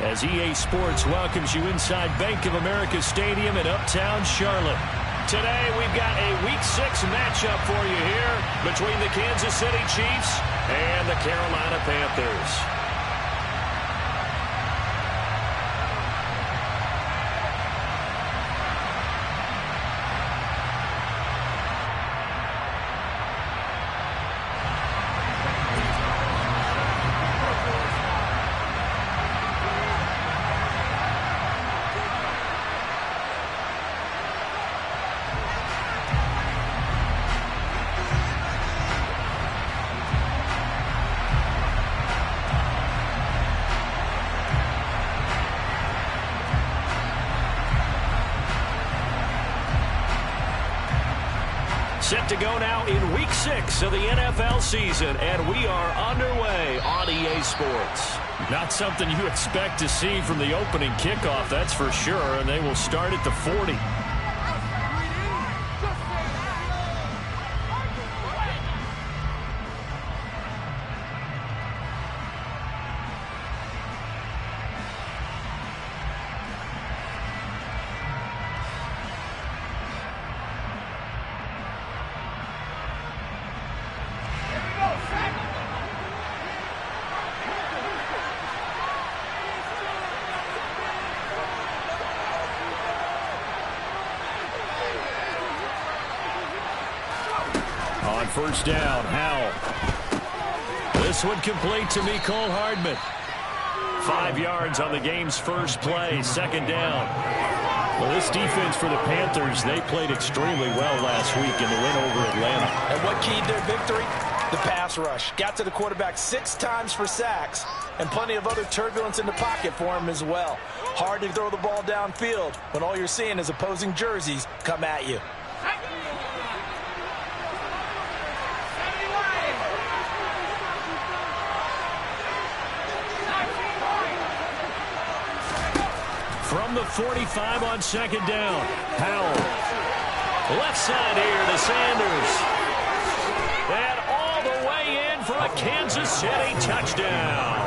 as EA Sports welcomes you inside Bank of America Stadium in Uptown Charlotte. Today we've got a Week 6 matchup for you here between the Kansas City Chiefs and the Carolina Panthers. Set to go now in Week 6 of the NFL season, and we are underway on EA Sports. Not something you expect to see from the opening kickoff, that's for sure, and they will start at the 40. On first down, Howell. This one complete to Mecole Hardman. 5 yards on the game's first play, second down. Well, this defense for the Panthers, they played extremely well last week in the win over Atlanta. And what keyed their victory? The pass rush. Got to the quarterback 6 times for sacks, and plenty of other turbulence in the pocket for him as well. Hard to throw the ball downfield when all you're seeing is opposing jerseys come at you. From the 45 on second down, Howell. Left side here to Sanders. And all the way in for a Kansas City touchdown.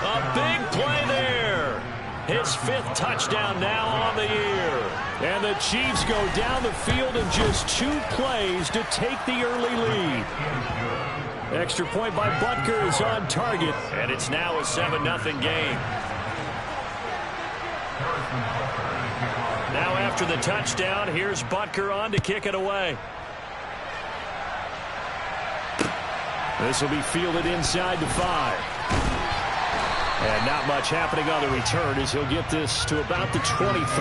A big play there. His 5th touchdown now on the year. And the Chiefs go down the field in just 2 plays to take the early lead. Extra point by Butker is on target, and it's now a 7-0 game. Now after the touchdown, here's Butker on to kick it away. This will be fielded inside the 5. And not much happening on the return as he'll get this to about the 23.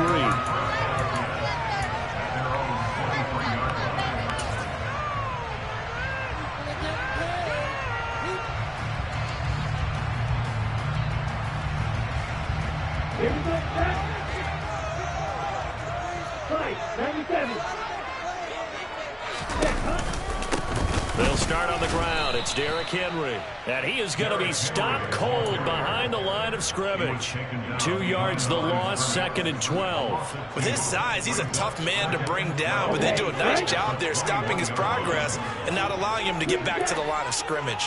They'll start on the ground. It's Derrick Henry. And he is going to be stopped cold behind the line of scrimmage. 2 yards the loss, 2nd and 12. With his size, he's a tough man to bring down, but they do a nice job there stopping his progress and not allowing him to get back to the line of scrimmage.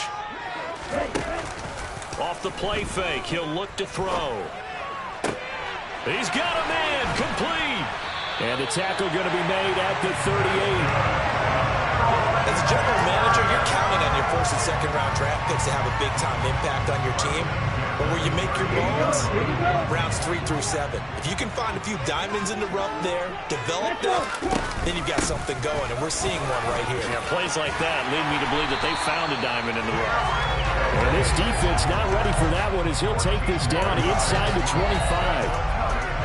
Off the play fake, he'll look to throw. He's got a man, complete. And the tackle going to be made at the 38. As a general manager, you're counting on your 1st and 2nd round draft picks to have a big-time impact on your team. But where you make your bones, rounds 3 through 7. If you can find a few diamonds in the rough there, develop them, then you've got something going, and we're seeing one right here. Yeah, plays like that lead me to believe that they found a diamond in the rough. And this defense not ready for that one as he'll take this down inside the 25.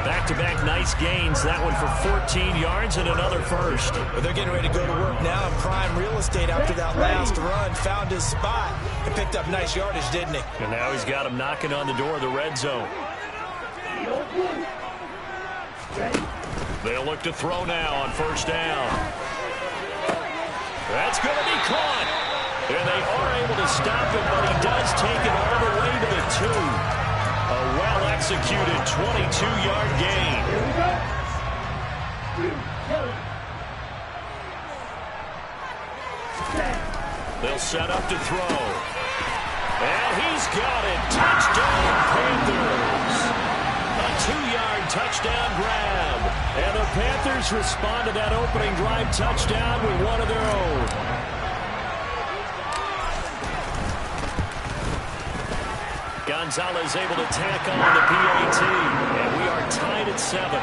Back-to-back nice gains. That one for 14 yards and another first. Well, they're getting ready to go to work now in prime real estate after that last run. Found his spot and picked up nice yardage, didn't he? And now he's got him knocking on the door of the red zone. They'll look to throw now on first down. That's going to be caught. And they are able to stop him, but he does take it all the way to the 2. A well-executed 22-yard gain. They'll set up to throw. And he's got it. Touchdown, Panthers. touchdown grab. And the Panthers respond to that opening drive touchdown with one of their own. Gonzalez able to tack on the PAT. And we are tied at 7.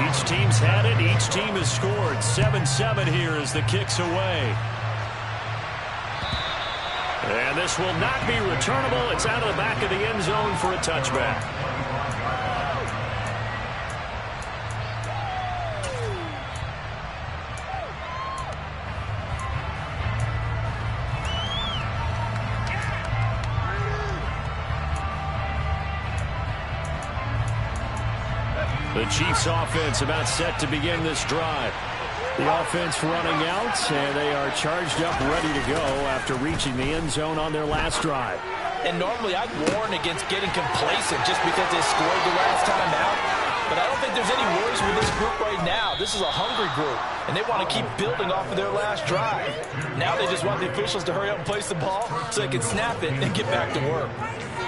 Each team's had it. Each team has scored. 7-7 here as the kick's away. And this will not be returnable. It's out of the back of the end zone for a touchback. The Chiefs offense about set to begin this drive. The offense running out, and they are charged up, ready to go after reaching the end zone on their last drive. And normally I'd warn against getting complacent just because they scored the last time out. But I don't think there's any worries with this group right now. This is a hungry group, and they want to keep building off of their last drive. Now they just want the officials to hurry up and place the ball so they can snap it and get back to work.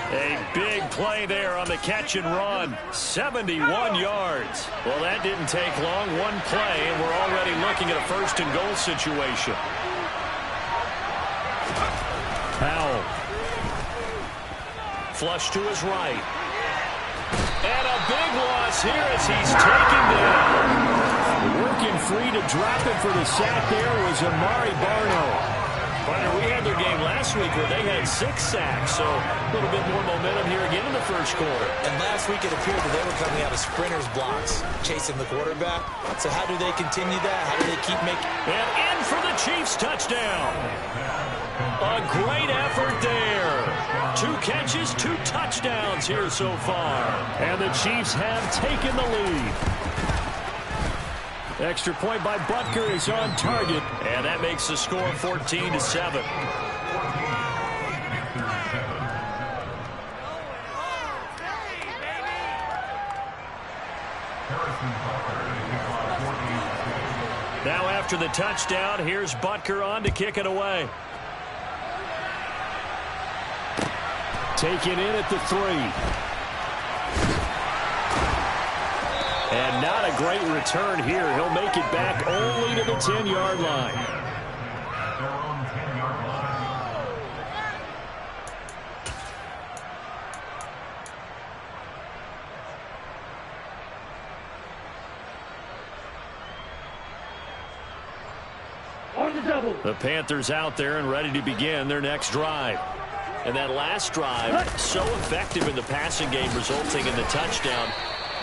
A big play there on the catch and run. 71 yards. Well, that didn't take long. One play, and we're already looking at a first-and-goal situation. Powell. Flush to his right. And a big loss here as he's taken down. Working free to drop it for the sack there was Amari Barno. Partner, we had their game last week where they had 6 sacks, so a little bit more momentum here again in the first quarter. And last week it appeared that they were coming out of sprinters blocks, chasing the quarterback. So how do they continue that? How do they keep making... And in for the Chiefs touchdown. A great effort there. 2 catches, 2 touchdowns here so far. And the Chiefs have taken the lead. Extra point by Butker is on target, and that makes the score 14-7. Now after the touchdown, here's Butker on to kick it away. Taken in at the 3. And not a great return here. He'll make it back only to the 10-yard line. The Panthers out there and ready to begin their next drive. And that last drive, so effective in the passing game, resulting in the touchdown.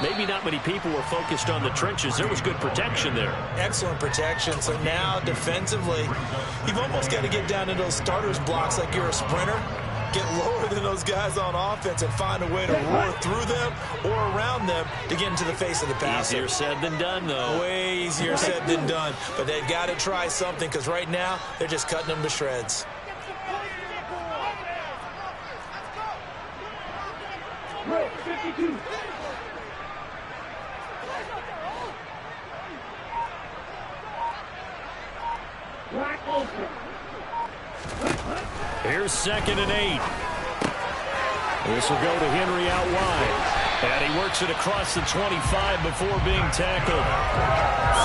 Maybe not many people were focused on the trenches. There was good protection there. Excellent protection. So now, defensively, you've almost got to get down to those starters blocks like you're a sprinter. Get lower than those guys on offense and find a way to roar through them or around them to get into the face of the passer. Easier said than done, though. Way easier said than done. But they've got to try something because right now, they're just cutting them to shreds. Here's 2nd and 8. This will go to Henry out wide. And he works it across the 25 before being tackled.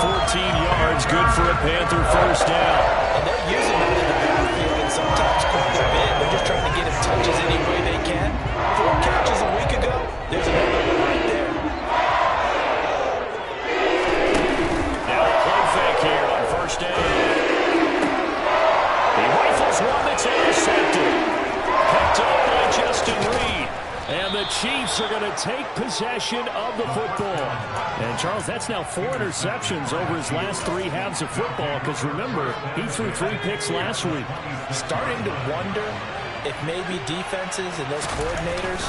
14 yards, good for a Panther first down. And they're using him in the backfield and sometimes quite a bit. They're just trying to get him touches any way they can. 4 catches a week ago. There's another one right there. Now a play fake here on first down. He rifles one that's intercepted. Picked up by Justin Reed. And the Chiefs are going to take possession of the football. And, Charles, that's now 4 interceptions over his last 3 halves of football. Because, remember, he threw 3 picks last week. Starting to wonder if maybe defenses and those coordinators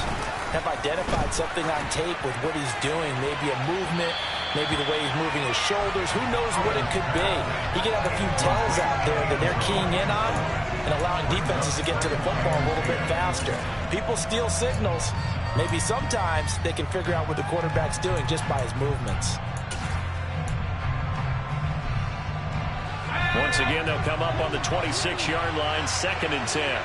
have identified something on tape with what he's doing. Maybe a movement, maybe the way he's moving his shoulders. Who knows what it could be? He could have a few tells out there that they're keying in on and allowing defenses to get to the football a little bit faster. People steal signals. Maybe sometimes they can figure out what the quarterback's doing just by his movements. Once again, they'll come up on the 26-yard line, 2nd and 10.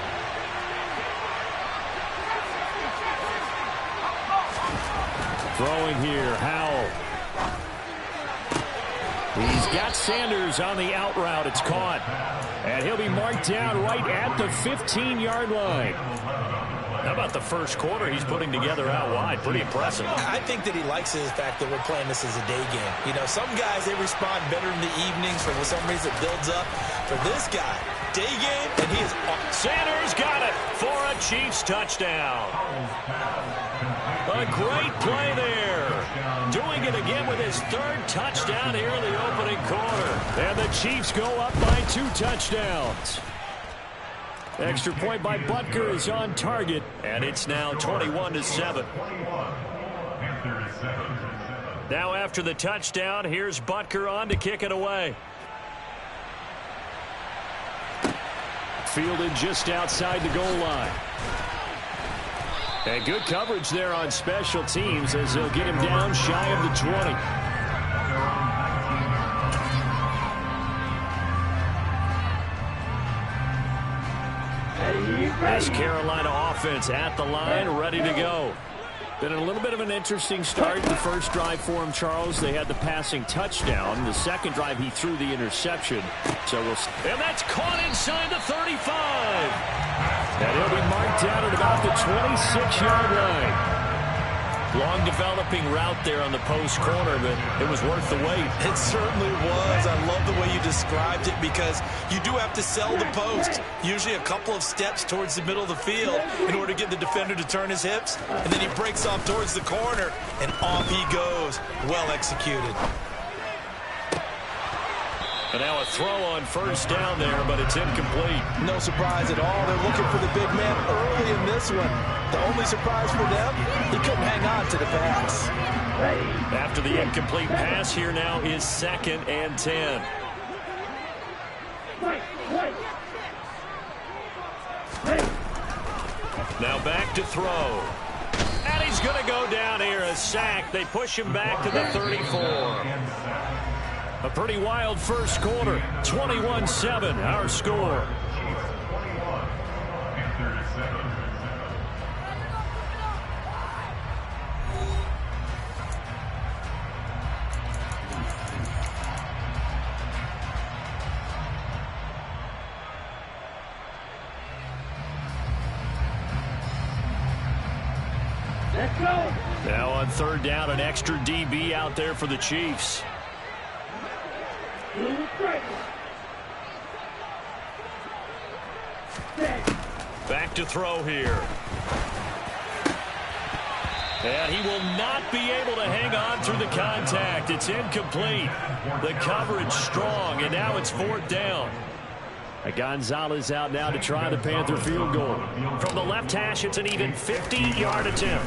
Throwing here, Howell. He's got Sanders on the out route. It's caught. And he'll be marked down right at the 15-yard line. How about the first quarter he's putting together out wide? Pretty impressive. I think that he likes the fact that we're playing this as a day game. You know, some guys, they respond better in the evenings. For some reason, it builds up. For this guy, day game, and he is off. Sanders got it for a Chiefs touchdown. A great play there. Doing it again with his third touchdown here in the opening quarter. And the Chiefs go up by 2 touchdowns. Extra point by Butker is on target, and it's now 21-7. Now after the touchdown, here's Butker on to kick it away. Fielded just outside the goal line. And good coverage there on special teams as they'll get him down shy of the 20. This Carolina offense at the line, ready to go. Been a little bit of an interesting start. The first drive for him, Charles, they had the passing touchdown. The second drive, he threw the interception. And that's caught inside the 35. And he'll be marked down at about the 26-yard line. Long developing route there on the post corner, but it was worth the wait. It certainly was. I love the way you described it because you do have to sell the post. Usually a couple of steps towards the middle of the field in order to get the defender to turn his hips. And then he breaks off towards the corner, and off he goes. Well executed. And now a throw on first down there, but it's incomplete. No surprise at all. They're looking for the big man early in this one. The only surprise for them, he couldn't hang on to the pass. After the incomplete pass, here now is 2nd and 10. Now back to throw. And he's going to go down here, a sack. They push him back to the 34. A pretty wild first quarter. 21-7, our score. Let's go. Now on third down, an extra DB out there for the Chiefs. Back to throw here. And he will not be able to hang on through the contact. It's incomplete. The coverage strong, and now it's 4th down. Gonzalez out now to try the Panther field goal. From the left hash, it's an even 50-yard attempt.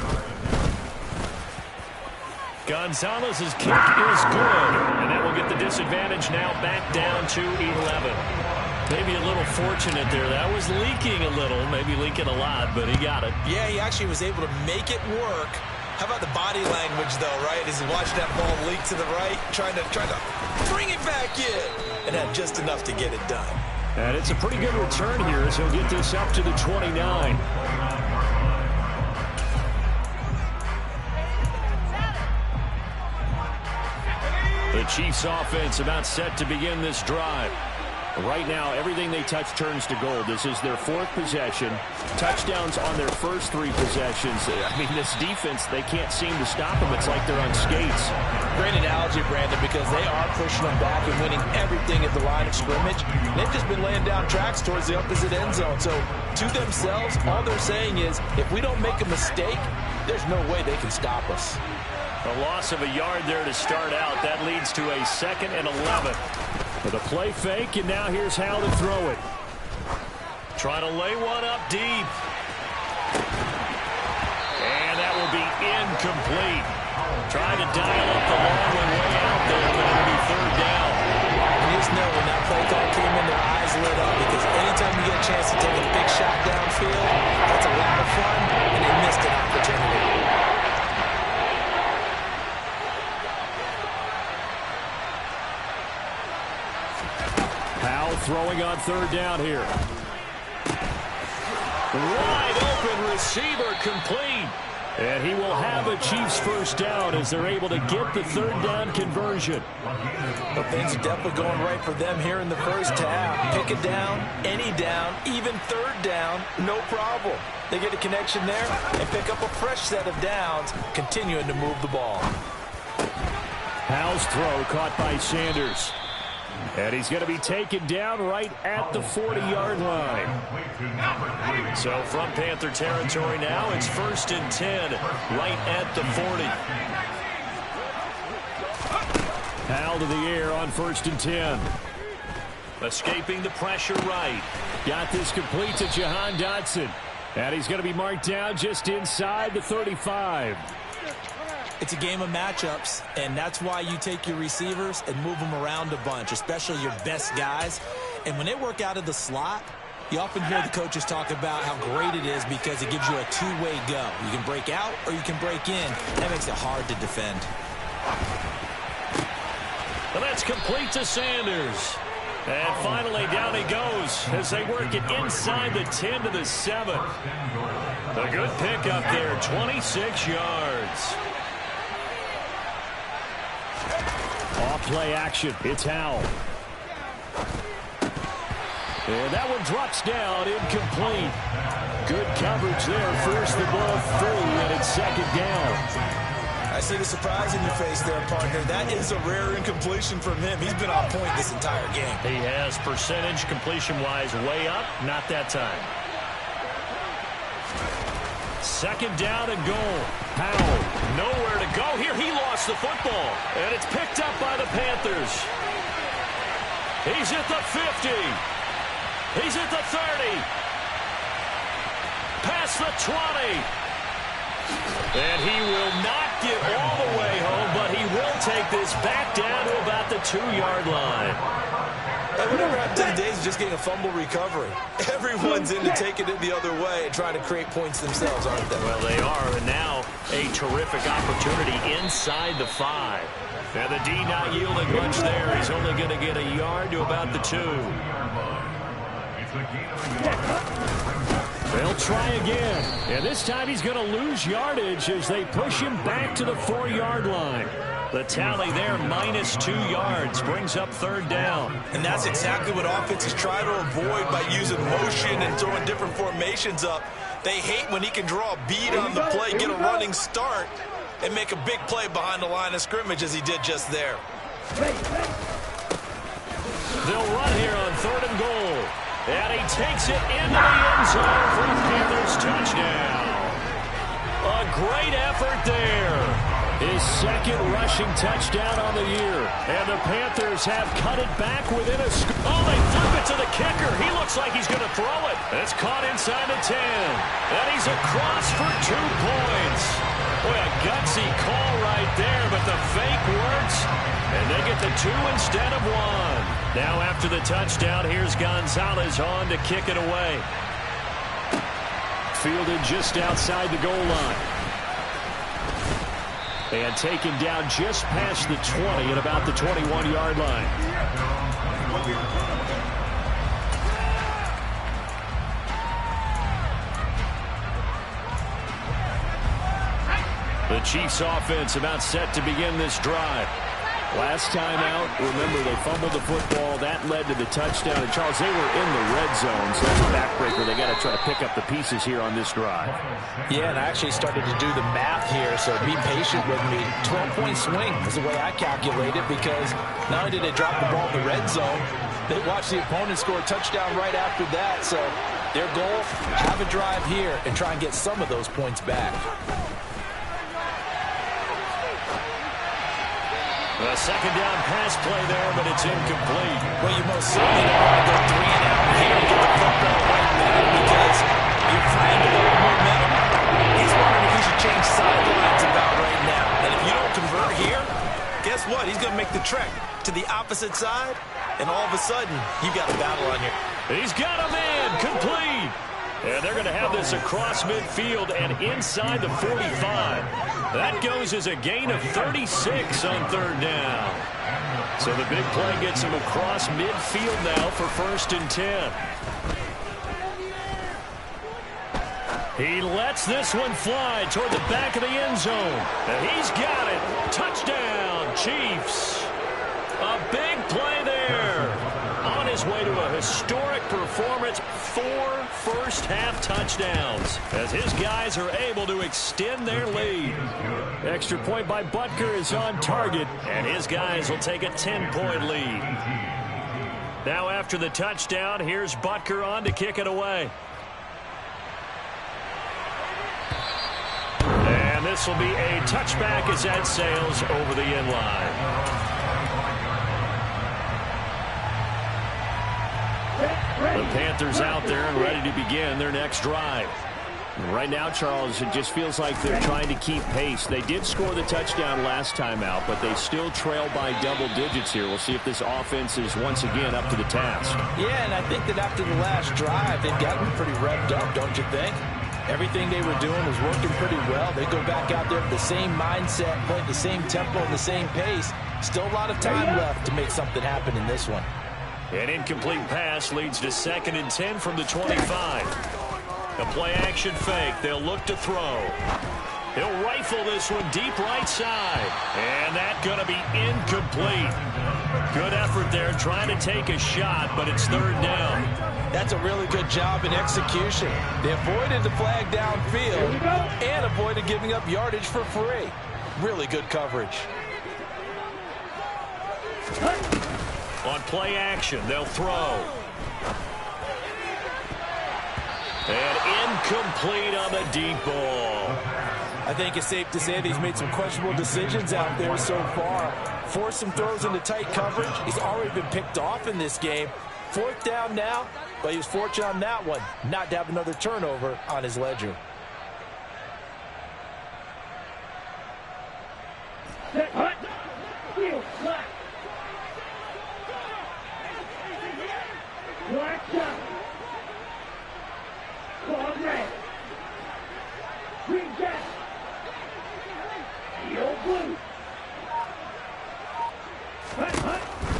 Gonzalez's kick is good, and that will get the disadvantage now back down to 11. Maybe a little fortunate there. That was leaking a little, maybe leaking a lot, but he got it. Yeah, he actually was able to make it work. How about the body language, though, right? As he watched that ball leak to the right, trying to bring it back in, and had just enough to get it done. And it's a pretty good return here as he'll get this up to the 29. The Chiefs offense about set to begin this drive. Right now, everything they touch turns to gold. This is their 4th possession. Touchdowns on their first 3 possessions. I mean, this defense, they can't seem to stop them. It's like they're on skates. Great analogy, Brandon, because they are pushing them back and winning everything at the line of scrimmage. They've just been laying down tracks towards the opposite end zone. So, to themselves, all they're saying is, if we don't make a mistake, there's no way they can stop us. A loss of a yard there to start out. That leads to a 2nd and 11. With a play fake, and now here's how to throw it. Trying to lay one up deep. And that will be incomplete. Trying to dial up the long one way out there, but it'll be 3rd down. You just know when that play call came in, their eyes lit up, because anytime you get a chance to take a big shot downfield, that's a lot of fun, and they missed an opportunity. Throwing on 3rd down here. Wide open receiver complete. And he will have a Chiefs first down as they're able to get the third down conversion. Well, things are definitely going right for them here in the first half. Pick a down, any down, even third down, no problem. They get a connection there and pick up a fresh set of downs, continuing to move the ball. Howell's throw caught by Sanders. And he's going to be taken down right at the 40-yard line. So from Panther territory now, it's 1st and 10 right at the 40. Howell to the air on 1st and 10. Escaping the pressure right. Got this complete to Jahan Dotson. And he's going to be marked down just inside the 35. It's a game of matchups, and that's why you take your receivers and move them around a bunch, especially your best guys. And when they work out of the slot, you often hear the coaches talk about how great it is because it gives you a two-way go. You can break out or you can break in. That makes it hard to defend. Well, that's complete to Sanders. And finally, down he goes as they work it inside the 10 to the 7. A good pickup there, 26 yards. Off-play action. It's Howell. And that one drops down, incomplete. Good coverage there. Forced the ball through, and it's 2nd down. I see the surprise in your face there, partner. That is a rare incompletion from him. He's been on point this entire game. He has percentage completion-wise way up. Not that time. 2nd down and goal. Howell, nowhere to go here. He lost the football, and it's picked up by the Panthers. He's at the 50. He's at the 30. Past the 20. And he will not get all the way home, but he will take this back down to about the 2-yard line. And whatever happened to the days of just getting a fumble recovery? Everyone's into taking it the other way and trying to create points themselves, aren't they? Well, they are, and now a terrific opportunity inside the 5. And the D not yielding much there. He's only going to get a yard to about the 2. They'll try again, and this time he's going to lose yardage as they push him back to the 4-yard line. The tally there, minus 2 yards, brings up 3rd down. And that's exactly what offenses try to avoid by using motion and throwing different formations up. They hate when he can draw a bead on the play, get a running start, and make a big play behind the line of scrimmage as he did just there. They'll run here on 3rd and goal. And he takes it into the end zone for a Panthers touchdown. A great effort there. His 2nd rushing touchdown on the year. And the Panthers have cut it back within a score. Oh, they flip it to the kicker. He looks like he's going to throw it. It's caught inside the 10. And he's across for 2 points. Boy, a gutsy call right there, but the fake works. And they get the 2 instead of 1. Now after the touchdown, here's Gonzalez on to kick it away. Fielded just outside the goal line. And taken down just past the 20 at about the 21-yard line. The Chiefs offense about set to begin this drive. Last time out, remember, they fumbled the football. That led to the touchdown. And, Charles, they were in the red zone, so that's a backbreaker. They got to try to pick up the pieces here on this drive. Yeah, and I actually started to do the math here, so be patient with me. 12-point swing is the way I calculate it because not only did they drop the ball in the red zone, they watched the opponent score a touchdown right after that. So their goal, have a drive here and try and get some of those points back. A 2nd down pass play there, but it's incomplete. Well, you most certainly don't want to go 3 and out here and get the football right back because you're trying to build momentum. He's wondering if he should change sidelines about right now. And if you don't convert here, guess what? He's going to make the trek to the opposite side, and all of a sudden, you've got a battle on your... He's got a man, complete. And they're going to have this across midfield and inside the 45. That goes as a gain of 36 on 3rd down. So the big play gets him across midfield now for 1st and 10. He lets this one fly toward the back of the end zone. And he's got it. Touchdown, Chiefs. A big play there. On his way to a historic performance, 4 first-half touchdowns as his guys are able to extend their lead. Extra point by Butker is on target, and his guys will take a 10-point lead. Now after the touchdown, here's Butker on to kick it away. And this will be a touchback as that sails over the end line. The Panthers out there and ready to begin their next drive. Right now, Charles, it just feels like they're trying to keep pace. They did score the touchdown last time out, but they still trail by double digits here. We'll see if this offense is once again up to the task. Yeah, and I think that after the last drive, they've gotten pretty revved up, don't you think? Everything they were doing was working pretty well. They go back out there with the same mindset, playing the same tempo and the same pace. Still a lot of time left to make something happen in this one. An incomplete pass leads to 2nd and 10 from the 25. A play-action fake. They'll look to throw. He'll rifle this one deep right side. And that's going to be incomplete. Good effort there trying to take a shot, but it's 3rd down. That's a really good job in execution. They avoided the flag downfield and avoided giving up yardage for free. Really good coverage. On play action, they'll throw. And incomplete on the deep ball. I think it's safe to say that he's made some questionable decisions out there so far. Forced some throws into tight coverage. He's already been picked off in this game. 4th down now, but he was fortunate on that one not to have another turnover on his ledger.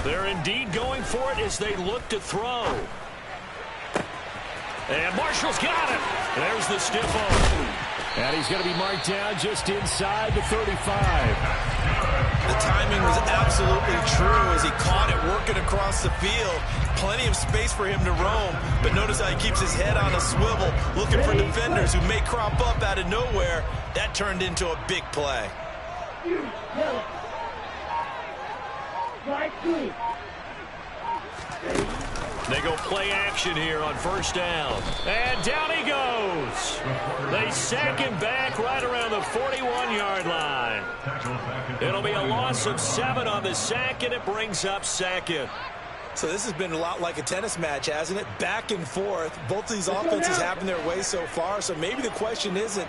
They're indeed going for it as they look to throw. And Marshall's got it. There's the stiff arm. And he's going to be marked down just inside the 35. The timing was absolutely true as he caught it working across the field. Plenty of space for him to roam, but notice how he keeps his head on a swivel, looking for defenders who may crop up out of nowhere. That turned into a big play. They go play action here on 1st down. And down he goes. They sack him back right around the 41-yard line. It'll be a loss of 7 on the sack, and it brings up 2nd. So this has been a lot like a tennis match, hasn't it? Back and forth. Both of these offenses having their way so far. So maybe the question isn't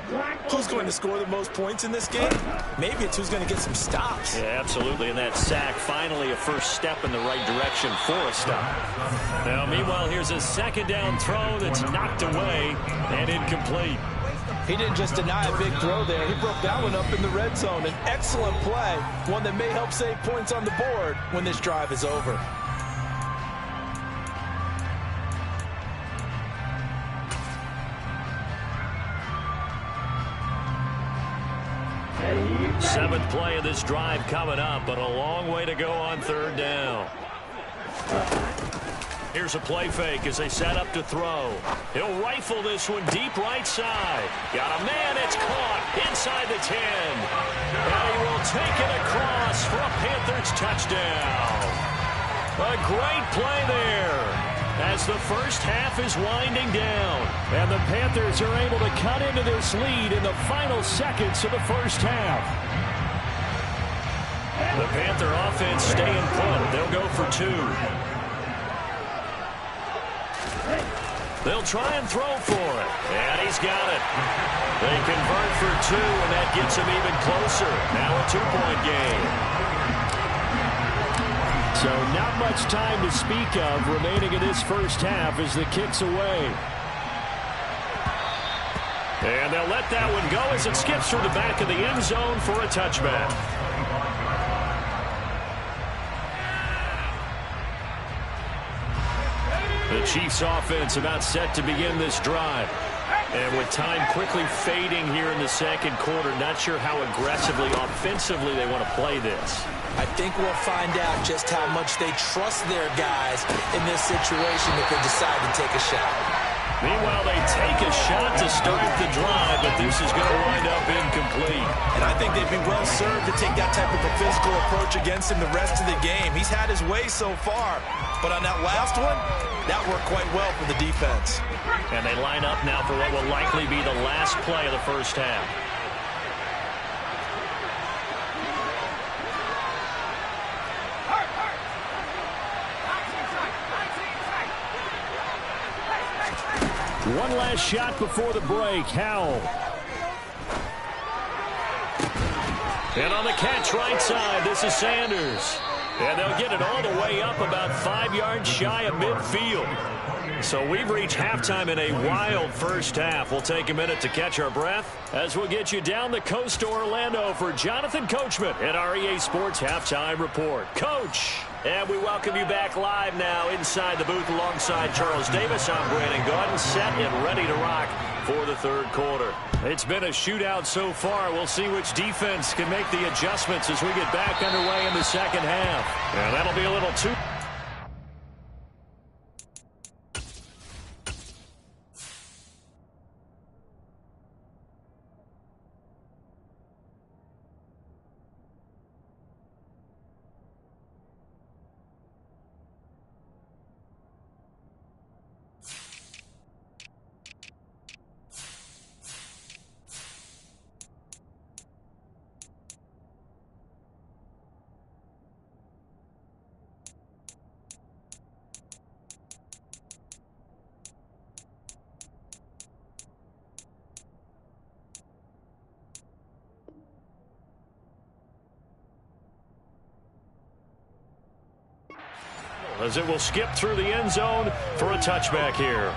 who's going to score the most points in this game. Maybe it's who's going to get some stops. Yeah, absolutely. And that sack, finally a first step in the right direction for a stop. Now, meanwhile, here's a 2nd down throw that's knocked away and incomplete. He didn't just deny a big throw there. He broke that one up in the red zone. An excellent play. One that may help save points on the board when this drive is over. Seventh play of this drive coming up, but a long way to go on 3rd down. Here's a play fake as they set up to throw. He'll rifle this one deep right side. Got a man, it's caught inside the 10. And he will take it across for a Panthers touchdown. A great play there as the first half is winding down. And the Panthers are able to cut into this lead in the final seconds of the first half. The Panther offense staying put. They'll go for 2. They'll try and throw for it. And he's got it. They convert for 2, and that gets him even closer. Now a 2-point game. So not much time to speak of remaining in this first half as the kick's away. And they'll let that one go as it skips through the back of the end zone for a touchback. The Chiefs offense about set to begin this drive. And with time quickly fading here in the second quarter, not sure how aggressively, offensively they want to play this. I think we'll find out just how much they trust their guys in this situation if they decide to take a shot. Meanwhile, they take a shot to start the drive, but this is going to wind up incomplete. And I think they'd be well served to take that type of a physical approach against him the rest of the game. He's had his way so far, but on that last one, that worked quite well for the defense. And they line up now for what will likely be the last play of the first half. One last shot before the break. Howell. And on the catch right side, this is Sanders. And they'll get it all the way up about 5 yards shy of midfield. So we've reached halftime in a wild first half. We'll take a minute to catch our breath as we'll get you down the coast to Orlando for Jonathan Coachman at our EA Sports Halftime Report. Coach, and we welcome you back live now inside the booth alongside Charles Davis. I'm Brandon Gaudin, set and ready to rock for the third quarter. It's been a shootout so far. We'll see which defense can make the adjustments as we get back underway in the second half. And that'll be a little too... as it will skip through the end zone for a touchback here.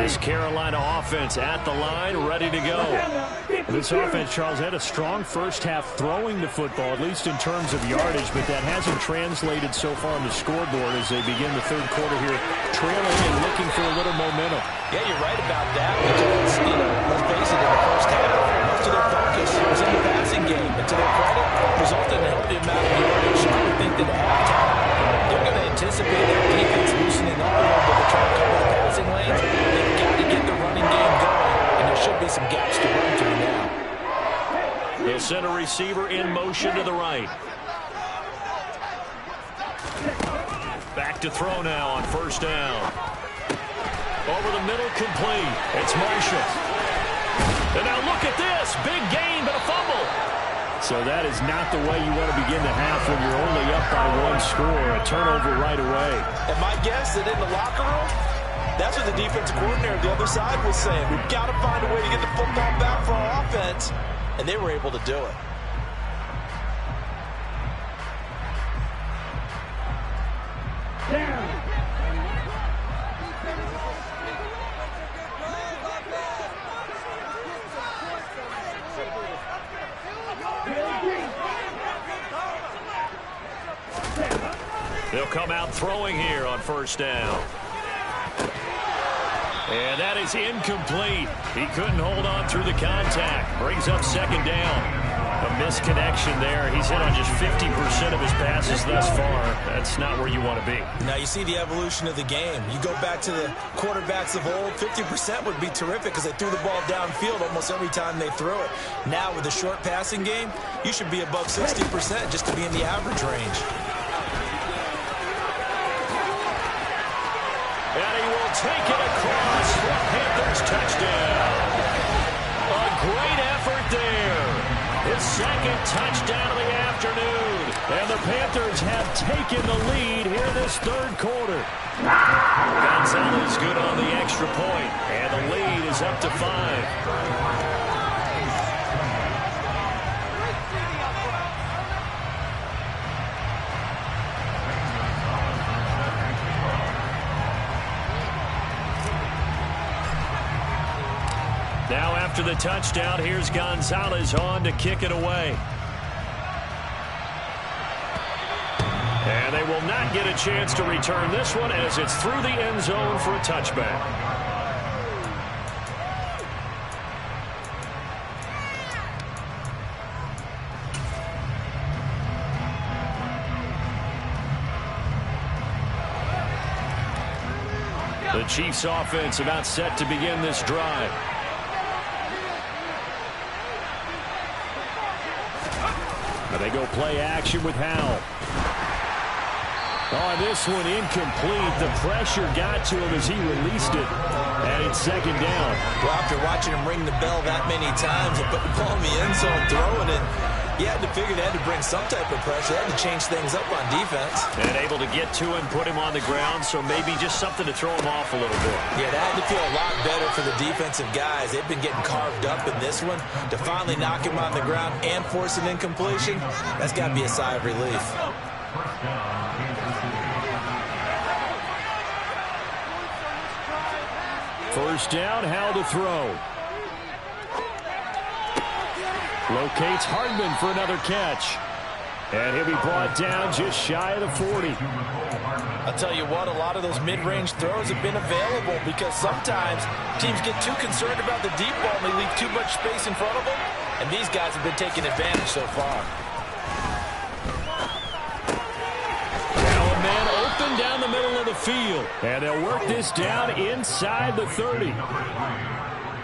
This Carolina offense at the line, ready to go. This offense, Charles, had a strong first half throwing the football, at least in terms of yardage, but that hasn't translated so far on the scoreboard as they begin the third quarter here, trailing and looking for a little momentum. Yeah, you're right about that because, let's face it, in the first half, most of their focus was in the passing game. And to their credit, resulted in a healthy amount of yardage. I would think that at halftime, they're going to anticipate their defense loosening up a little bit to try to cover the passing lanes. They've got to get the running game going, and there should be some gaps to run through now. They'll send a receiver in motion to the right. Back to throw now on first down. Over the middle, complete. It's Marshall. And now look at this. Big gain, but a fumble. So that is not the way you want to begin the half when you're only up by one score. A turnover right away. And my guess that in the locker room, that's what the defensive coordinator on the other side was saying. We've got to find a way to get the football back for our offense. And they were able to do it. They'll come out throwing here on first down. And that is incomplete. He couldn't hold on through the contact. Brings up second down. A misconnection there. He's hit on just 50% of his passes thus far. That's not where you want to be. Now you see the evolution of the game. You go back to the quarterbacks of old, 50% would be terrific because they threw the ball downfield almost every time they threw it. Now with the short passing game, you should be above 60% just to be in the average range. And he will take it across for Panthers touchdown. A great effort there. His second touchdown of the afternoon. And the Panthers have taken the lead here this third quarter. Gonzalez good on the extra point. And the lead is up to 5. Now after the touchdown, here's Gonzalez on to kick it away. And they will not get a chance to return this one as it's through the end zone for a touchback. The Chiefs offense about set to begin this drive. Now they go play action with Howell. Oh, this one incomplete. The pressure got to him as he released it. And it's second down. Well, after watching him ring the bell that many times and put the ball in the end zone, throwing it, you had to figure they had to bring some type of pressure. They had to change things up on defense. And able to get to him, put him on the ground, so maybe just something to throw him off a little bit. Yeah, that had to feel a lot better for the defensive guys. They've been getting carved up in this one. To finally knock him on the ground and force an incompletion, that's got to be a sigh of relief. First down, Howell to throw. Locates Hardman for another catch. And he'll be brought down just shy of the 40. I'll tell you what, a lot of those mid-range throws have been available because sometimes teams get too concerned about the deep ball and they leave too much space in front of them. And these guys have been taking advantage so far. Now a man open down the middle of the field. And they'll work this down inside the 30.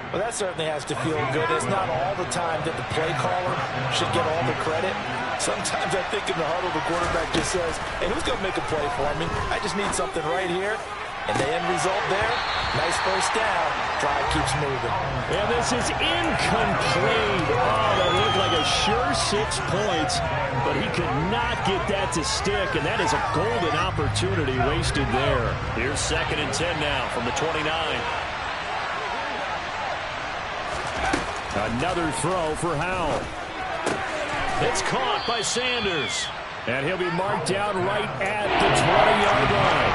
Well, that certainly has to feel good. It's not all the time that the play caller should get all the credit. Sometimes I think in the huddle, the quarterback just says, hey, who's going to make a play for me? I just need something right here. And the end result there, nice first down. Drive keeps moving. And this is incomplete. Oh, that looked like a sure 6 points, but he could not get that to stick, and that is a golden opportunity wasted there. Here's 2nd and 10 now from the 29. Another throw for Howell. It's caught by Sanders. And he'll be marked down right at the 20-yard line.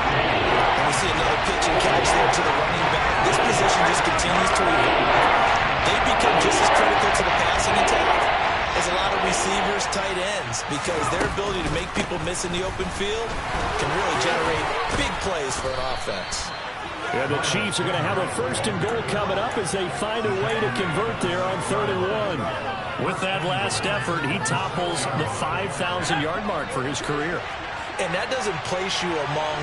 And we see another pitch and catch there to the running back. This position just continues to evolve. They become just as critical to the passing attack as a lot of receivers, tight ends, because their ability to make people miss in the open field can really generate big plays for an offense. And the Chiefs are going to have a 1st and goal coming up as they find a way to convert there on 3rd and 1. With that last effort, he topples the 5,000-yard mark for his career. And that doesn't place you among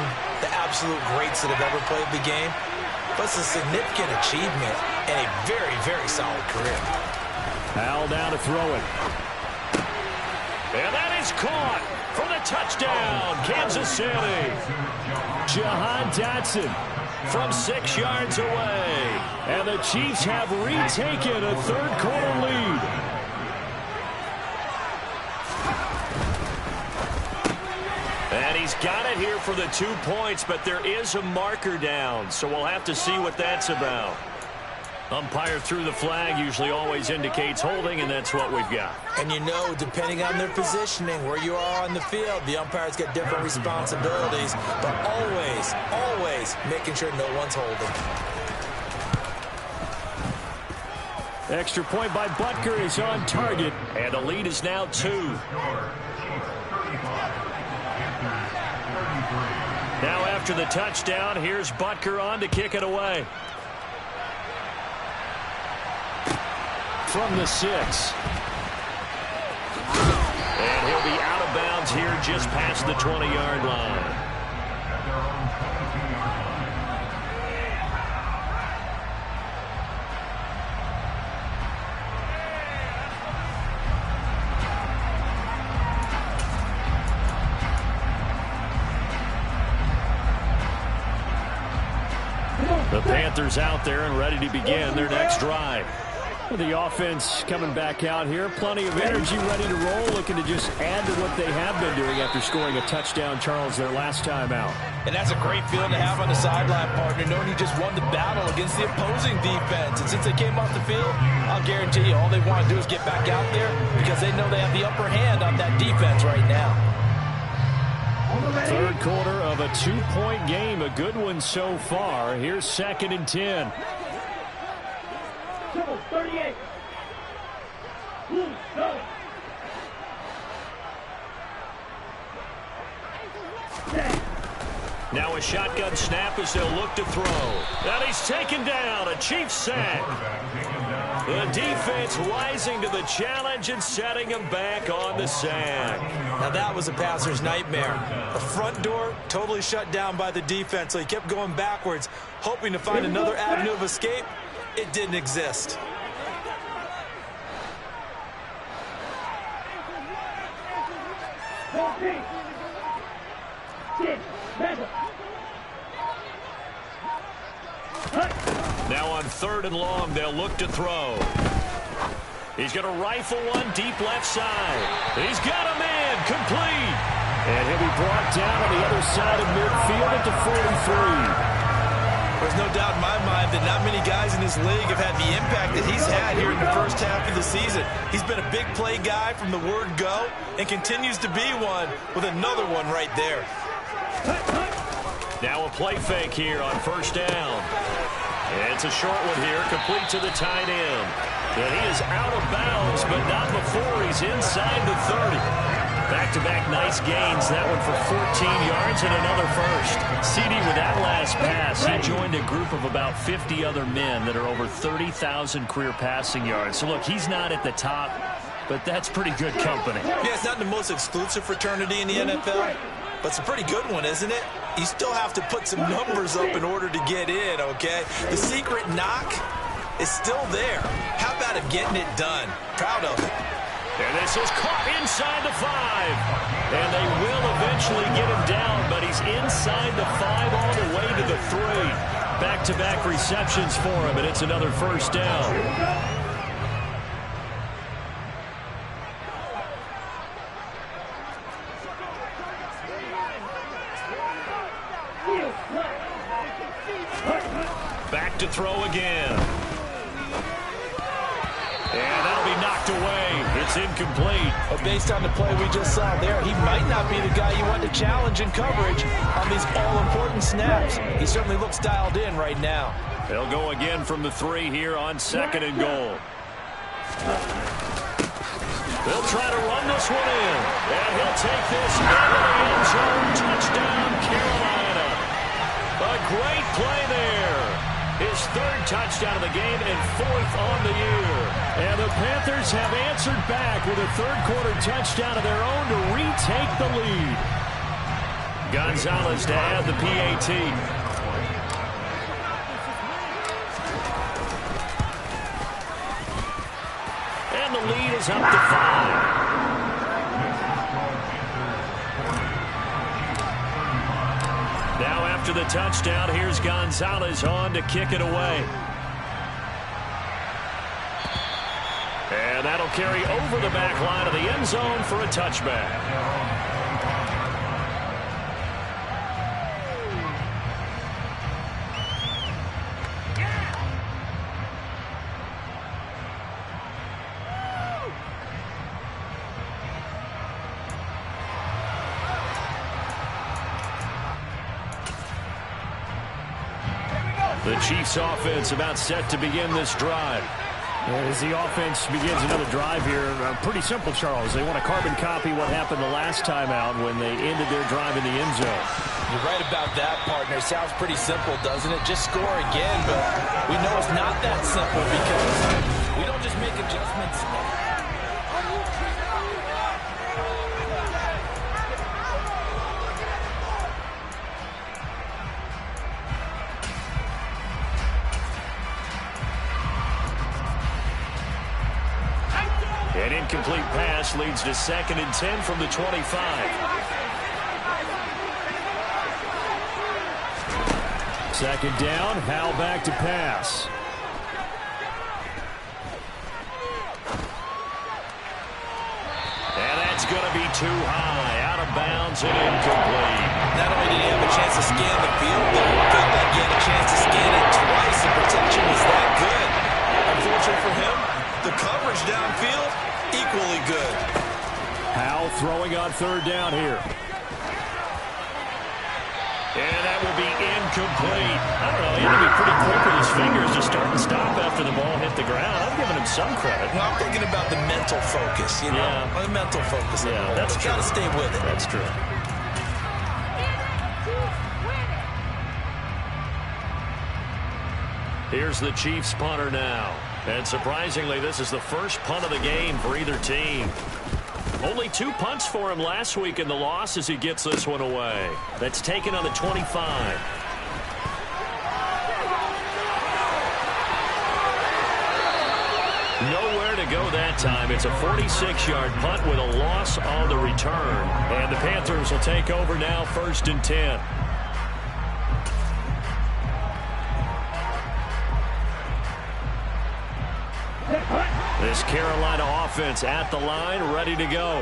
the absolute greats that have ever played the game, but it's a significant achievement and a very, very solid career. Howell down to throw it. And that is caught for the touchdown, Kansas City. Jahan Dotson from 6 yards away. And the Chiefs have retaken a 3rd quarter lead. And he's got it here for the 2 points, but there is a marker down, so we'll have to see what that's about. Umpire threw the flag, usually always indicates holding, and that's what we've got. And you know, depending on their positioning, where you are on the field, the umpire's got different responsibilities, but always, always making sure no one's holding. Extra point by Butker is on target, and the lead is now 2. Now after the touchdown, here's Butker on to kick it away. From the 6. And he'll be out of bounds here just past the 20-yard line. The Panthers out there and ready to begin their next drive. The offense coming back out here. Plenty of energy, ready to roll, looking to just add to what they have been doing after scoring a touchdown, Charles, their last time out. And that's a great feeling to have on the sideline, partner, knowing you just won the battle against the opposing defense. And since they came off the field, I'll guarantee you all they want to do is get back out there because they know they have the upper hand on that defense right now. 3rd quarter of a 2-point game, a good one so far. Here's 2nd and 10. 38. Go. Now a shotgun snap as they'll look to throw. And he's taken down. A Chiefs sack. The defense rising to the challenge and setting him back on the sack. Now that was a passer's nightmare. The front door totally shut down by the defense, so he kept going backwards, hoping to find another avenue of escape. It didn't exist. Now on 3rd and long, they'll look to throw. He's going to rifle one deep left side. He's got a man complete. And he'll be brought down on the other side of midfield at the 43. There's no doubt in my mind that not many guys in this league have had the impact that he's had here in the first half of the season. He's been a big play guy from the word go and continues to be one with another one right there. Now a play fake here on 1st down. It's a short one here, complete to the tight end. And he is out of bounds, but not before he's inside the 30. Back-to-back nice gains. That one for 14 yards and another first. CD, with that last pass, he joined a group of about 50 other men that are over 30,000 career passing yards. So, look, he's not at the top, but that's pretty good company. Yeah, it's not the most exclusive fraternity in the NFL, but it's a pretty good one, isn't it? You still have to put some numbers up in order to get in, okay? The secret knock is still there. How about him getting it done? Proud of it. And this is caught inside the 5. And they will eventually get him down, but he's inside the 5 all the way to the 3. Back-to-back receptions for him, and it's another 1st down. Back to throw again. And that'll be knocked away. It's incomplete. But based on the play we just saw there, he might not be the guy you want to challenge in coverage on these all-important snaps. He certainly looks dialed in right now. They'll go again from the 3 here on 2nd and goal. They'll try to run this one in. And he'll take this into the end zone. Touchdown, Carolina. A great play there. His 3rd touchdown of the game and 4th on the year. And the Panthers have answered back with a 3rd quarter touchdown of their own to retake the lead. Gonzalez to add the PAT. And the lead is up to 5. Now after the touchdown, here's Gonzalez on to kick it away. And that'll carry over the back line of the end zone for a touchback. The Chiefs offense about set to begin this drive. As the offense begins another drive here, pretty simple, Charles. They want to carbon copy what happened the last time out when they ended their drive in the end zone. You're right about that, partner. Sounds pretty simple, doesn't it? Just score again, but we know it's not that simple because we don't just make adjustments. An incomplete pass leads to 2nd and 10 from the 25. Second down, Howell back to pass. And that's going to be too high, out of bounds and incomplete. Not only did he have a chance to scan the field there, it felt like he had a chance to scan it twice. The protection was that good. Unfortunately for him, the coverage downfield, equally good. Howell throwing on 3rd down here. And that will be incomplete. I don't know. He had to be pretty quick with his fingers to start and stop after the ball hit the ground. I'm giving him some credit. Well, I'm thinking about the mental focus, you know. Yeah. The mental focus. Yeah, that's true. Got to stay with it. That's true. Here's the Chiefs punter now. And surprisingly, this is the first punt of the game for either team. Only 2 punts for him last week in the loss as he gets this one away. That's taken on the 25. Nowhere to go that time. It's a 46-yard punt with a loss on the return. And the Panthers will take over now, 1st and 10. This Carolina offense at the line, ready to go.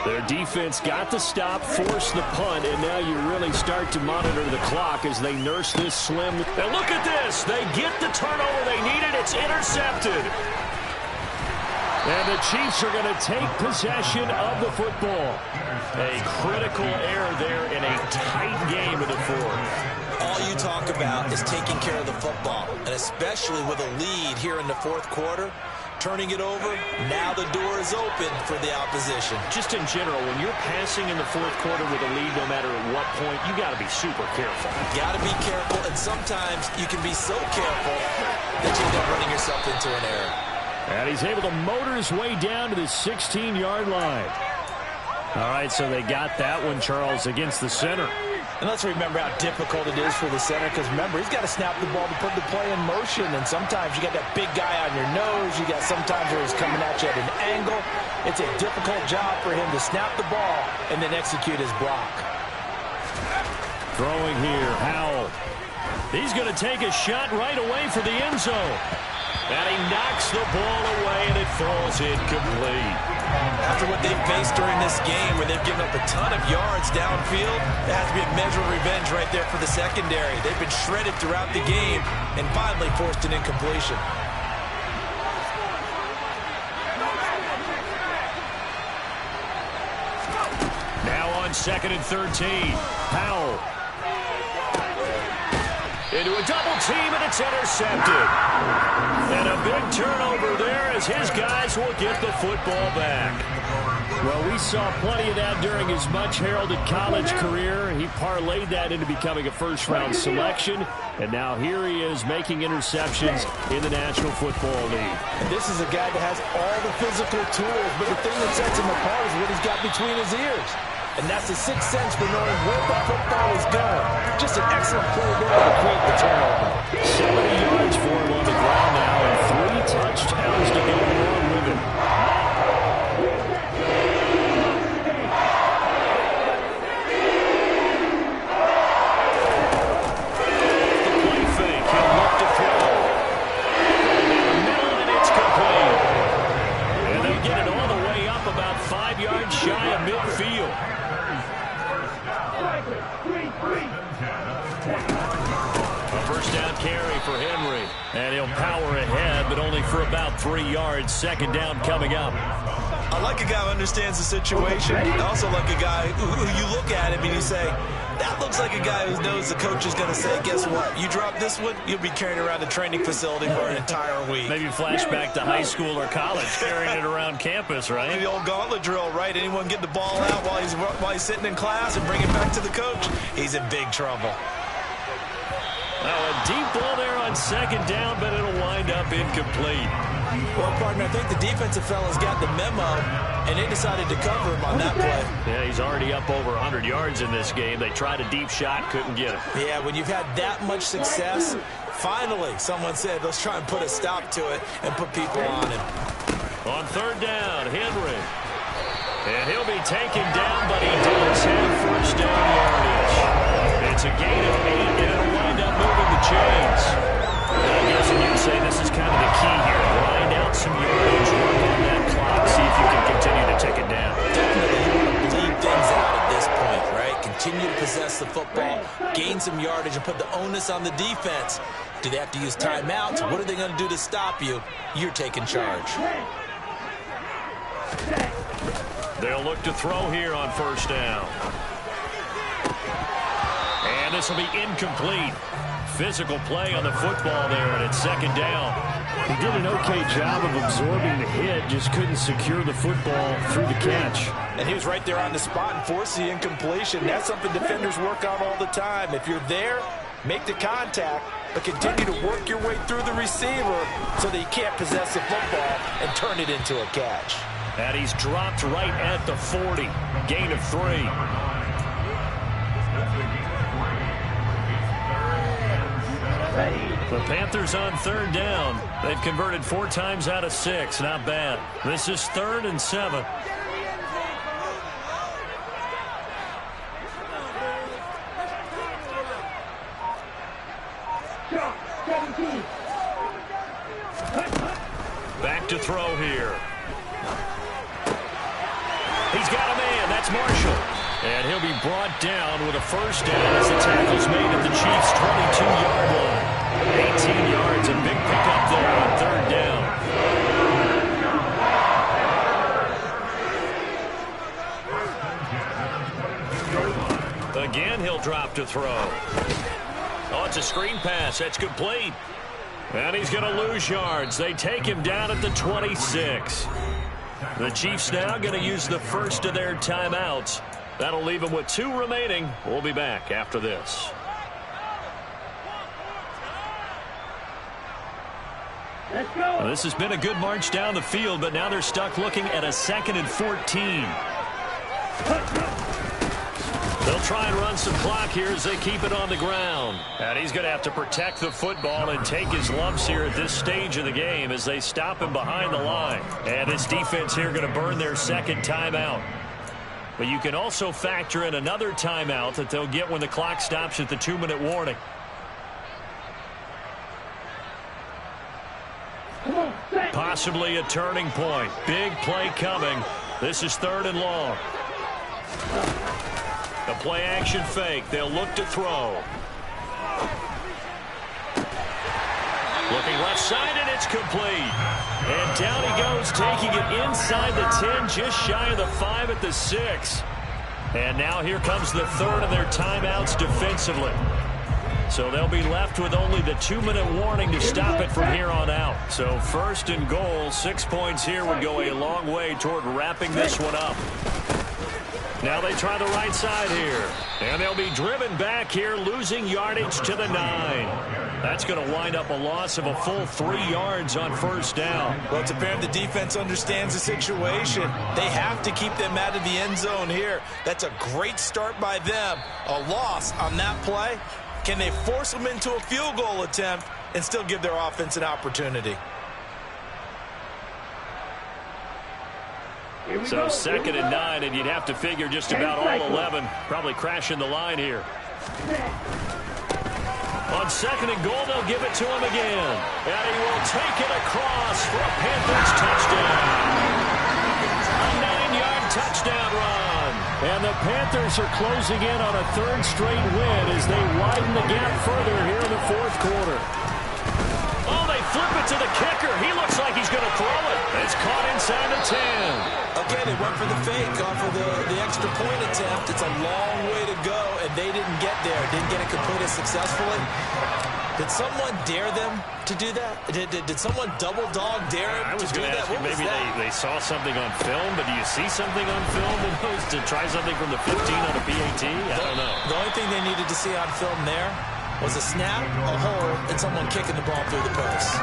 Their defense got the stop, forced the punt, and now you really start to monitor the clock as they nurse this slim. And look at this. They get the turnover they needed. It's intercepted. And the Chiefs are going to take possession of the football. A critical error there in a tight game in the fourth. All you talk about is taking care of the football, and especially with a lead here in the fourth quarter. Turning it over, now the door is open for the opposition. Just in general, when you're passing in the fourth quarter with a lead, no matter at what point, you got to be super careful. Got to be careful, and sometimes you can be so careful that you end up running yourself into an error. And he's able to motor his way down to the 16-yard line. All right, so they got that one, Charles, against the center. And let's remember how difficult it is for the center, because remember, he's got to snap the ball to put the play in motion, and sometimes you got that big guy on your nose. You got sometimes where he's coming at you at an angle. It's a difficult job for him to snap the ball and then execute his block. Throwing here, Howell. He's going to take a shot right away for the end zone. And he knocks the ball away, and it falls incomplete. After what they've faced during this game, where they've given up a ton of yards downfield, there has to be a measure of revenge right there for the secondary. They've been shredded throughout the game and finally forced an incompletion. Now on 2nd and 13, Howell. Into a double team, and it's intercepted. And a big turnover there as his guys will get the football back. Well, we saw plenty of that during his much-heralded college career. He parlayed that into becoming a first-round selection, and now here he is making interceptions in the National Football League. And this is a guy that has all the physical tools, but the thing that sets him apart is what he's got between his ears. And that's the sixth sense for knowing where the football is going. Just an excellent play there to create the turnover. 70 yards for him on the ground now, and 3 touchdowns to go along with it. The play fake. He'll look to throw. In the middle, and it's complete. And they get it all the way up about 5 yards shy of midfield. A first down carry for Henry. And he'll power ahead, but only for about 3 yards. 2nd down coming up. I like a guy who understands the situation. I also like a guy who you look at him and you say, that looks like a guy who knows the coach is going to say, guess what? You drop this one, you'll be carrying around the training facility for an entire week. Maybe flashback to high school or college, carrying it around campus, right? The old gauntlet drill, right? Anyone get the ball out while he's sitting in class and bring it back to the coach, he's in big trouble. Now a deep ball there on 2nd down, but it'll wind up incomplete. Well, partner, I think the defensive fellas got the memo, and they decided to cover him on that play. Yeah, he's already up over 100 yards in this game. They tried a deep shot, couldn't get it. Yeah, when you've had that much success, finally someone said, let's try and put a stop to it and put people on him. On 3rd down, Henry. And he'll be taken down, but he does have first down yardage. It's a gain of 8, and it'll wind up moving the chains. And I'm guessing you'd say this is kind of the key here. Grind out some yardage, work on that clock, see if you can continue to take it down. Definitely, you want to bleed things out at this point, right? Continue to possess the football, gain some yardage, and put the onus on the defense. Do they have to use timeouts? What are they going to do to stop you? You're taking charge. They'll look to throw here on 1st down. And And this will be incomplete. Physical play on the football there, and it's second down. He did an okay job of absorbing the hit, just couldn't secure the football through the catch. And he was right there on the spot and forced the incompletion. That's something defenders work on all the time. If you're there, make the contact, but continue to work your way through the receiver so that you can't possess the football and turn it into a catch. And he's dropped right at the 40. Gain of 3. The Panthers on third down. They've converted 4 times out of 6. Not bad. This is 3rd and 7. Back to throw here. He's got a man. That's Marshall. And he'll be brought down with a first down as the tackle's made at the Chiefs' 22-yard line. 18 yards, a big pickup there on third down. Again, he'll drop to throw. Oh, it's a screen pass. That's complete. And he's going to lose yards. They take him down at the 26. The Chiefs now going to use the first of their timeouts. That'll leave them with 2 remaining. We'll be back after this. Let's go. Well, this has been a good march down the field, but now they're stuck looking at a 2nd and 14. They'll try and run some clock here as they keep it on the ground. And he's going to have to protect the football and take his lumps here at this stage of the game as they stop him behind the line. And this defense here going to burn their 2nd timeout. But you can also factor in another timeout that they'll get when the clock stops at the 2-minute warning. Possibly a turning point. Big play coming. This is 3rd and long. A play action fake. They'll look to throw. Looking left side, and it's complete. And down he goes, taking it inside the 10, just shy of the 5 at the 6. And now here comes the 3rd of their timeouts defensively. So they'll be left with only the 2-minute warning to stop it from here on out. So 1st and goal, 6 points here would go a long way toward wrapping this one up. Now they try the right side here. And they'll be driven back here, losing yardage to the 9. That's going to wind up a loss of a full 3 yards on 1st down. Well, it's apparent the defense understands the situation. They have to keep them out of the end zone here. That's a great start by them. A loss on that play. Can they force them into a field goal attempt and still give their offense an opportunity? So 2nd and 9, and you'd have to figure just about all 11 probably crashing the line here. On 2nd and goal, they'll give it to him again. And he will take it across for a Panthers touchdown. A 9-yard touchdown run. And the Panthers are closing in on a 3rd straight win as they widen the gap further here in the 4th quarter. Oh, they flip it to the kicker. He looks like he's going to throw it. It's caught inside the 10. Again, they went for the fake off of the extra point attempt. It's a long way to go, and they didn't get there. Didn't get it completed successfully. Did someone dare them to do that? Did someone double dog dare him to do that? Maybe they saw something on film, but do you see something on film to try something from the 15 on a PAT? I don't know. The only thing they needed to see on film there was a snap, a hole, and someone kicking the ball through the post.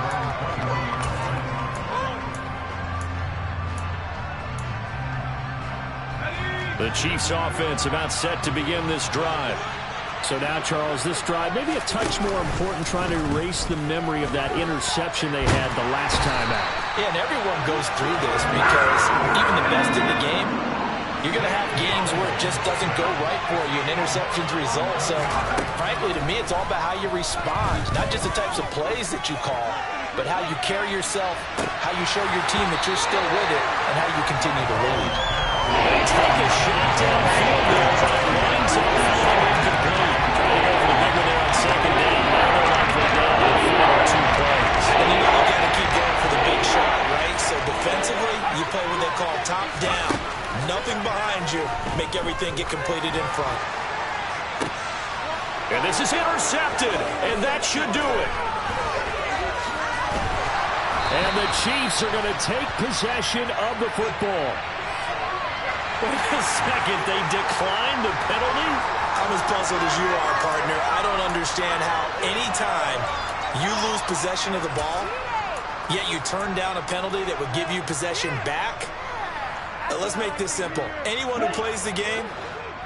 The Chiefs offense about set to begin this drive. So now, Charles, this drive maybe a touch more important, trying to erase the memory of that interception they had the last time out. Yeah, and everyone goes through this because even the best in the game, you're going to have games where it just doesn't go right for you, and interceptions result. So, frankly, to me, it's all about how you respond, not just the types of plays that you call, but how you carry yourself, how you show your team that you're still with it, and how you continue to lead. They take a shot downfield there, but it winds up falling incomplete. Trying to go for the big one there on 2nd down. Now they're likely down to the final 2 plays. And you know you got to keep going for the big shot, right? So defensively, you play what they call top down. Nothing behind you. Make everything get completed in front. And this is intercepted, and that should do it. And the Chiefs are going to take possession of the football. Wait a second, they declined the penalty? I'm as puzzled as you are, partner. I don't understand how any time you lose possession of the ball, yet you turn down a penalty that would give you possession back. Let's make this simple. Anyone who plays the game,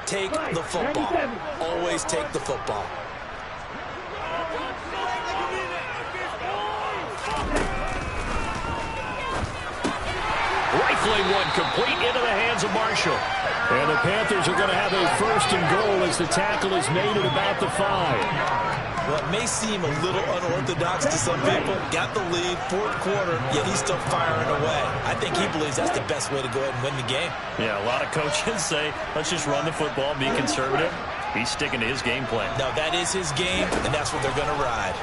take the football. Always take the football. Rifling one complete into the hands of Marshall. And the Panthers are going to have a first and goal as the tackle is made at about the 5. Well, it may seem a little unorthodox to some people. Got the lead, fourth quarter, yet he's still firing away. I think he believes that's the best way to go ahead and win the game. Yeah, a lot of coaches say, let's just run the football, be conservative. He's sticking to his game plan. No, that is his game, and that's what they're going to ride.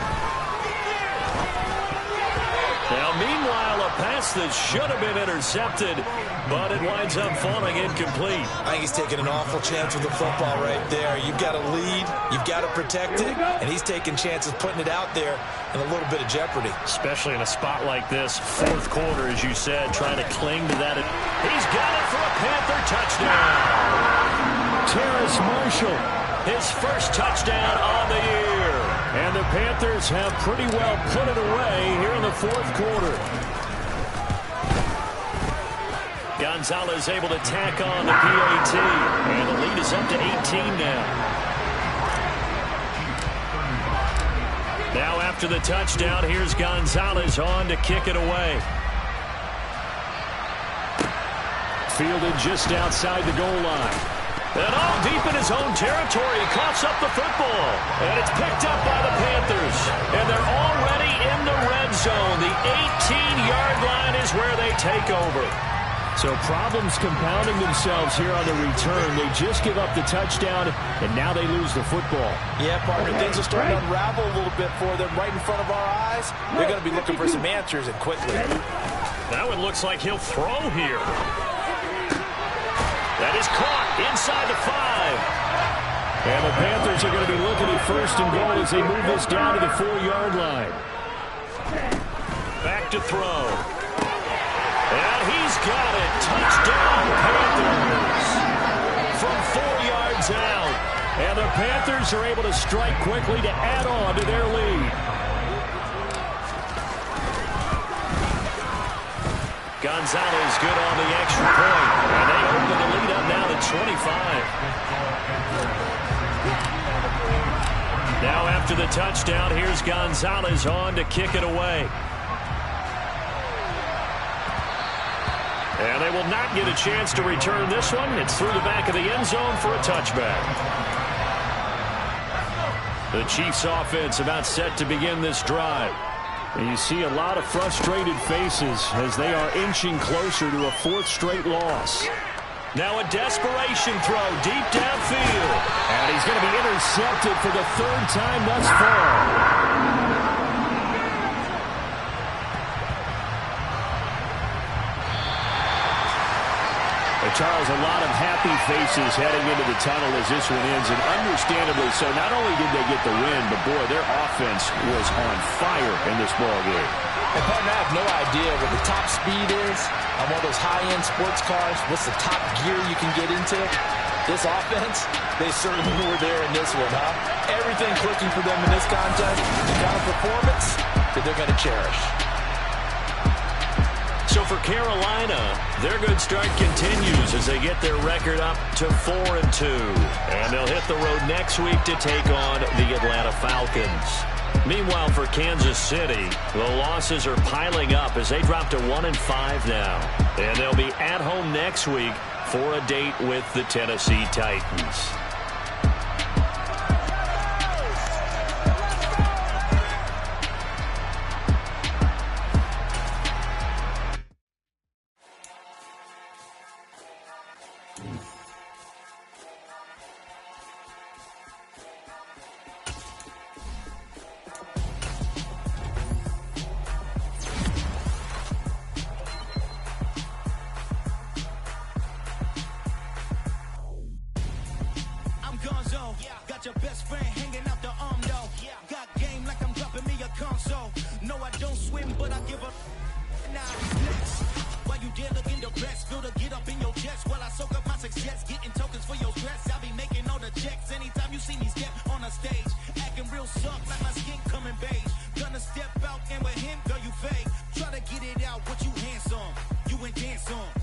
Now, meanwhile, a pass that should have been intercepted, but it winds up falling incomplete. I think he's taking an awful chance with the football right there. You've got to lead, you've got to protect it, and he's taking chances putting it out there in a little bit of jeopardy. Especially in a spot like this, fourth quarter, as you said, trying to cling to that. He's got it for a Panther touchdown. Terrace Marshall, his first touchdown on the year. And the Panthers have pretty well put it away here in the fourth quarter. Gonzalez able to tack on the PAT. And the lead is up to 18 now. Now after the touchdown, here's Gonzalez on to kick it away. Fielded just outside the goal line. And all deep in his own territory, he coughs up the football. And it's picked up by the Panthers. And they're already in the red zone. The 18-yard line is where they take over. So problems compounding themselves here on the return. They just give up the touchdown, and now they lose the football. Yeah, partner, things are starting to unravel a little bit for them right in front of our eyes. They're going to be looking for some answers, and quickly. That one looks like he'll throw here. That is caught inside the 5. And the Panthers are going to be looking at first and goal as they move this down to the 4-yard line. Back to throw. And he's got it. Touchdown, Panthers. From 4 yards out. And the Panthers are able to strike quickly to add on to their lead. Gonzalez good on the extra point. And they open the lead up now to 25. Now after the touchdown, here's Gonzalez on to kick it away. And they will not get a chance to return this one. It's through the back of the end zone for a touchback. The Chiefs offense about set to begin this drive. And you see a lot of frustrated faces as they are inching closer to a 4th straight loss. Now a desperation throw deep downfield. And he's going to be intercepted for the 3rd time thus far. Charles, a lot of happy faces heading into the tunnel as this one ends, and understandably so. Not only did they get the win, but boy, their offense was on fire in this ballgame. And partner, I have no idea what the top speed is on one of those high-end sports cars. What's the top gear you can get into? This offense, they certainly were there in this one, huh? Everything clicking for them in this contest, the kind of performance that they're going to cherish. So for Carolina, their good start continues as they get their record up to 4-2. And they'll hit the road next week to take on the Atlanta Falcons. Meanwhile, for Kansas City, the losses are piling up as they drop to 1-5 now. And they'll be at home next week for a date with the Tennessee Titans. Got your best friend hanging out it out, what you handsome. You and dance on.